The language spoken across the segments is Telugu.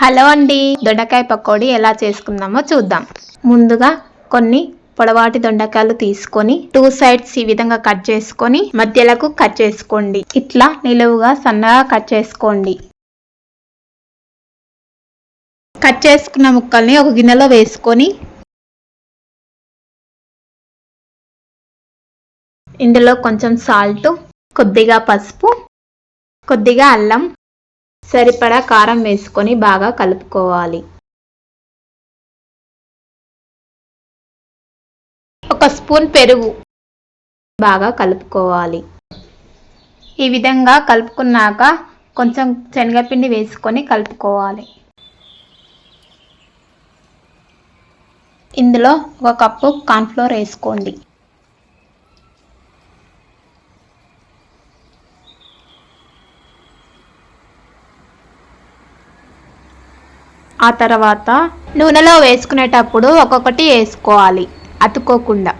హలో అండి, దొండకాయ పకోడీ ఎలా చేసుకుందామో చూద్దాం. ముందుగా కొన్ని పొడవాటి దొండకాయలు తీసుకొని 2 సైడ్స్ ఈ విధంగా కట్ చేసుకొని మధ్యలకు కట్ చేసుకోండి. ఇట్లా నిలువుగా సన్నగా కట్ చేసుకోండి. కట్ చేసుకున్న ముక్కల్ని ఒక గిన్నెలో వేసుకొని ఇందులో కొంచెం సాల్ట్, కొద్దిగా పసుపు, కొద్దిగా అల్లం, సరిపడా కారం వేసుకొని బాగా కలుపుకోవాలి. ఒక స్పూన్ పెరుగు బాగా కలుపుకోవాలి. ఈ విధంగా కలుపుకున్నాక కొంచెం శనగపిండి వేసుకొని కలుపుకోవాలి. ఇందులో 1 కప్పు కార్న్‌ఫ్లోర్ వేసుకోండి. ఆ తర్వాత నూనెలో వేసుకునేటప్పుడు ఒక్కొక్కటి వేసుకోవాలి, అతుక్కోకుండా.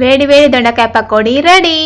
వేడి వేడి దొండకాయ పకోడీ రెడీ.